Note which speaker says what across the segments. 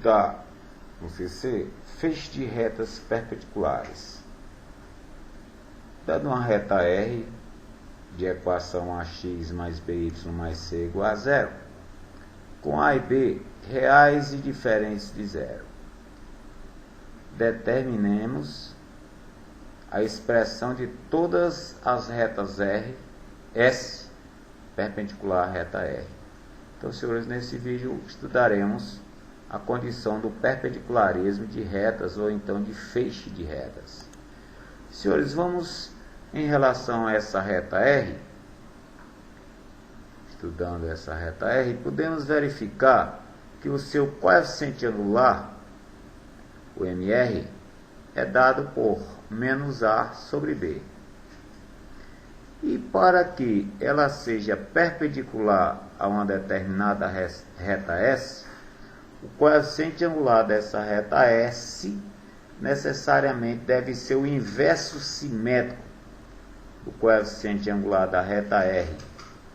Speaker 1: estudar no CC feixe de retas perpendiculares. Dando uma reta R de equação AX mais BY mais C igual a zero, com A e B reais e diferentes de zero. Determinemos a expressão de todas as retas R, S, perpendicular à reta R. Então, senhores, nesse vídeo estudaremos a condição do perpendicularismo de retas ou então de feixe de retas. Senhores, vamos em relação a essa reta R, estudando essa reta R, podemos verificar que o seu coeficiente angular, o MR, é dado por menos A sobre B. E para que ela seja perpendicular a uma determinada reta S, o coeficiente angular dessa reta S necessariamente deve ser o inverso simétrico do coeficiente angular da reta R.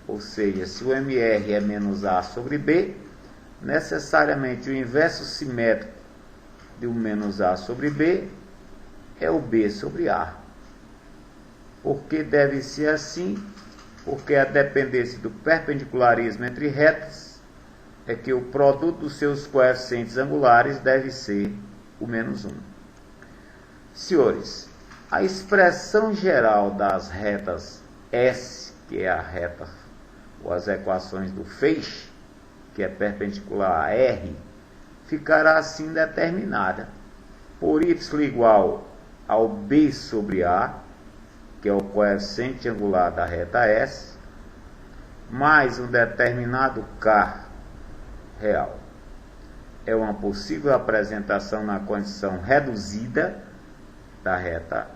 Speaker 1: Ou seja, se o MR é menos A sobre B, necessariamente o inverso simétrico do menos A sobre B é o B sobre A. Por que deve ser assim? Porque a dependência do perpendicularismo entre retas é que o produto dos seus coeficientes angulares deve ser o menos 1. Senhores, a expressão geral das retas S, que é a reta, ou as equações do feixe, que é perpendicular a R, ficará assim determinada por y igual ao B sobre A, que é o coeficiente angular da reta S, mais um determinado K real. É uma possível apresentação na condição reduzida da reta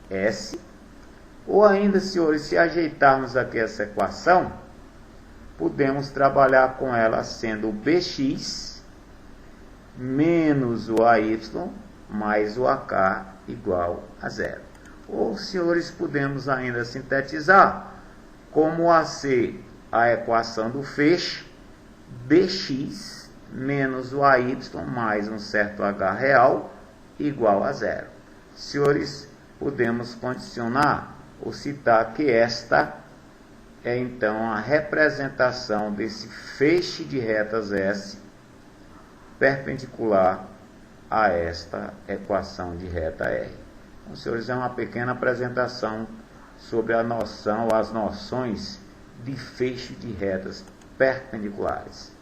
Speaker 1: S, ou ainda, senhores, se ajeitarmos aqui essa equação, podemos trabalhar com ela sendo o Bx menos o AY mais o AK igual a zero. Ou, senhores, podemos ainda sintetizar como AC a equação do feixe Bx menos o AY mais um certo H real igual a zero. Senhores, podemos condicionar ou citar que esta é então a representação desse feixe de retas S perpendicular a esta equação de reta R. Então, senhores, é uma pequena apresentação sobre a noção ou as noções de feixe de retas perpendiculares.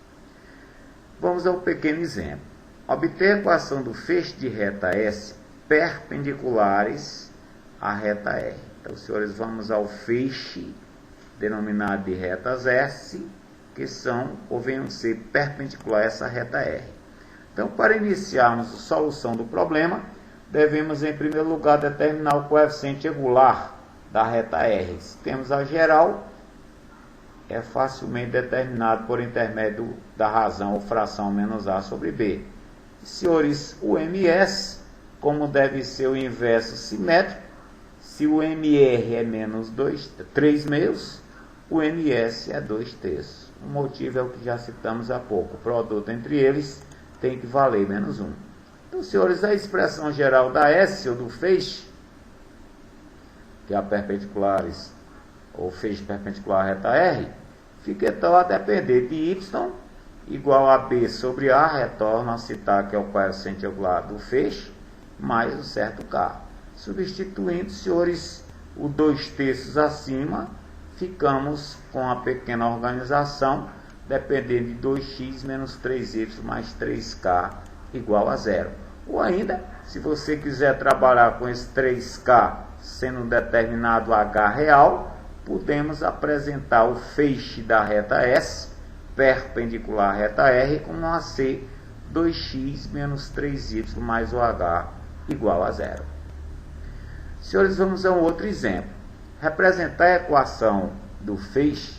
Speaker 1: Vamos ao pequeno exemplo. Obter a equação do feixe de reta S perpendiculares à reta R. Então, senhores, vamos ao feixe denominado de retas S, que são ou venham ser perpendicular a essa reta R. Então, para iniciarmos a solução do problema, devemos, em primeiro lugar, determinar o coeficiente angular da reta R. Se temos a geral, é facilmente determinado por intermédio da razão ou fração menos A sobre B. Senhores, o MS, como deve ser o inverso simétrico, se o MR é menos 3 meios, o MS é 2 terços. O motivo é o que já citamos há pouco. O produto entre eles tem que valer menos 1. Então, senhores, a expressão geral da S ou do feixe, que é a perpendiculares, ou feixe perpendicular à reta R, fica então a depender de Y igual a B sobre A, retorno a citar que é o coeficiente angular do feixe, mais um certo K. Substituindo, senhores, o 2 terços acima, ficamos com a pequena organização, dependendo de 2x menos 3y mais 3k igual a zero. Ou ainda, se você quiser trabalhar com esse 3k sendo determinado H real, podemos apresentar o feixe da reta S, perpendicular à reta R, como a C 2x menos 3y mais o H igual a zero. Senhores, vamos a um outro exemplo. Representar a equação do feixe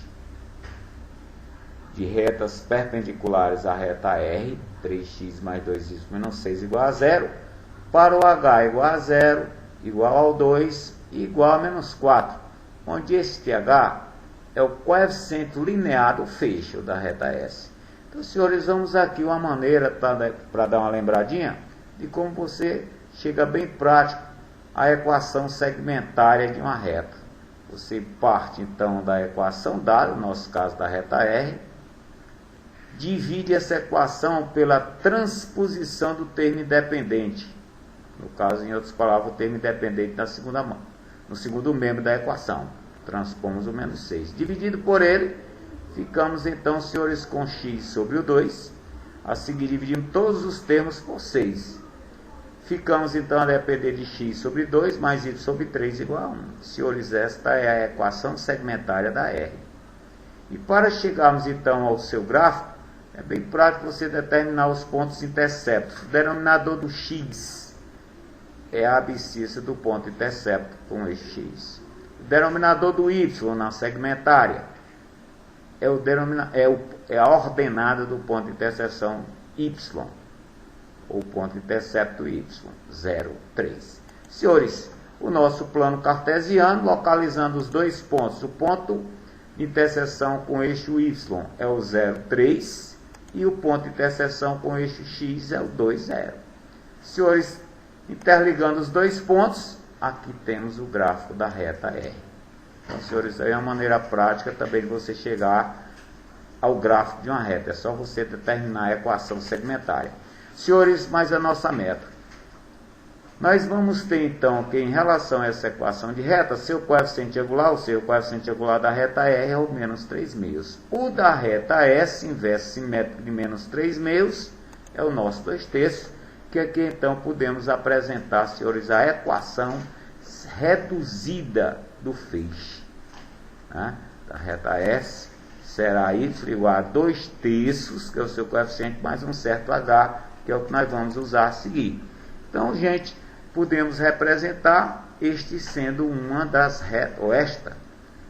Speaker 1: de retas perpendiculares à reta R, 3x mais 2y menos 6 igual a zero, para o H igual a 0, igual ao 2, igual a menos 4, onde este H é o coeficiente linear do feixe da reta S. Então, senhores, vamos aqui uma maneira para dar uma lembradinha de como você chega bem prático à equação segmentária de uma reta. Você parte, então, da equação dada, no nosso caso da reta R, divide essa equação pela transposição do termo independente. No caso, em outras palavras, o termo independente no segundo membro da equação. Transpomos o menos 6. Dividido por ele, ficamos então, senhores, com x sobre o 2. A seguir, dividimos todos os termos por 6. Ficamos então a depender de x sobre 2 mais y sobre 3 igual a 1. Senhores, esta é a equação segmentária da R. E para chegarmos então ao seu gráfico, é bem prático você determinar os pontos interceptos. O denominador do x é a abscissa do ponto intercepto com esse x. O denominador do y na segmentária é a ordenada do ponto de interseção y, ou ponto intercepto y, 0, 3. Senhores, o nosso plano cartesiano, localizando os dois pontos, o ponto de interseção com eixo y é o 0, 3, e o ponto de interseção com eixo x é o 2, 0. Senhores, interligando os dois pontos, aqui temos o gráfico da reta R. Então, senhores, aí é uma maneira prática também de você chegar ao gráfico de uma reta. É só você determinar a equação segmentária. Senhores, mas a nossa meta. Nós vamos ter, então, que em relação a essa equação de reta, seu coeficiente angular, ou seja, o coeficiente angular da reta R é o menos 3 meios. O da reta S, inverso simétrico de menos 3 meios, é o nosso 2/3, que aqui, então, podemos apresentar, senhores, a equação reduzida do feixe. Da reta S será y igual a 2/3, que é o seu coeficiente, mais um certo h, que é o que nós vamos usar a seguir. Então, gente, podemos representar este sendo uma das retas, ou esta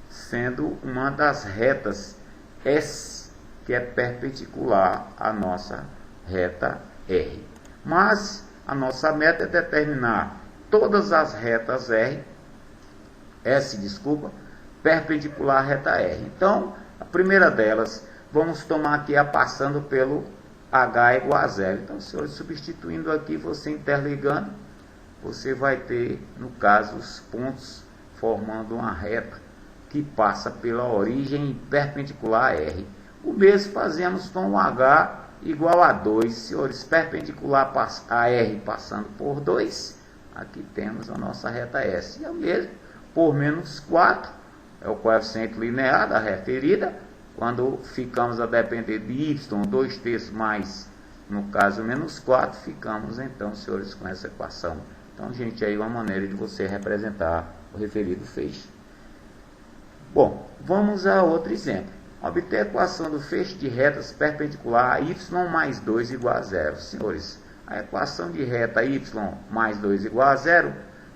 Speaker 1: sendo uma das retas S, que é perpendicular à nossa reta R. Mas a nossa meta é determinar todas as retas S, perpendicular à reta R. Então, a primeira delas, vamos tomar aqui a passando pelo H igual a 0. Então, senhores, substituindo aqui, você interligando, você vai ter, no caso, os pontos formando uma reta que passa pela origem perpendicular a R. O mesmo fazemos com o H igual a 2. Senhores, perpendicular a R passando por 2, aqui temos a nossa reta S. E o mesmo por menos 4, é o coeficiente linear da referida. Quando ficamos a depender de y, 2/3 mais, no caso, menos 4, ficamos, então, senhores, com essa equação. Então, gente, aí uma maneira de você representar o referido feixe. Bom, vamos a outro exemplo. Obter a equação do feixe de retas perpendicular a y mais 2 igual a 0. Senhores, a equação de reta y mais 2 igual a 0,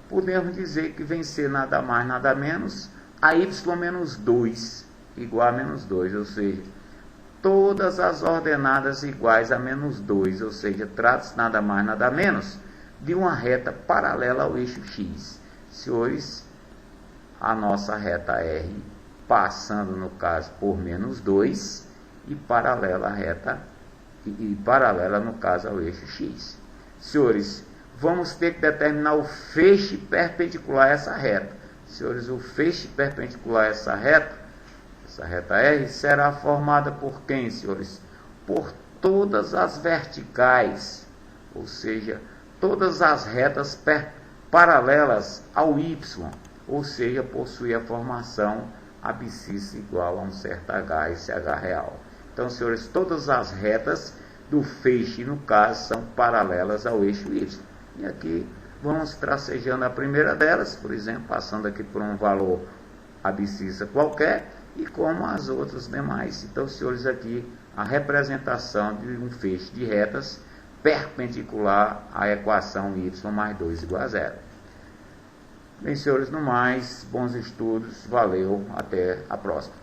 Speaker 1: podemos dizer que vem ser nada mais, nada menos, a y menos 2 igual a menos 2, ou seja, todas as ordenadas iguais a menos 2, ou seja, trata-se nada mais, nada menos de uma reta paralela ao eixo x. Senhores, a nossa reta R passando, no caso, por menos 2 e paralela à reta, paralela, no caso, ao eixo x. Senhores, vamos ter que determinar o feixe perpendicular a essa reta. Senhores, o feixe perpendicular a essa reta R, será formada por quem, senhores? Por todas as verticais, ou seja, todas as retas paralelas ao y, ou seja, possui a formação abscissa igual a um certo h, esse h real. Então, senhores, todas as retas do feixe, no caso, são paralelas ao eixo y. E aqui vamos tracejando a primeira delas, por exemplo, passando aqui por um valor abscissa qualquer, e como as outras demais. Então, senhores, aqui a representação de um feixe de retas perpendicular à equação y mais 2 igual a 0. Bem, senhores, no mais, bons estudos, valeu, até a próxima.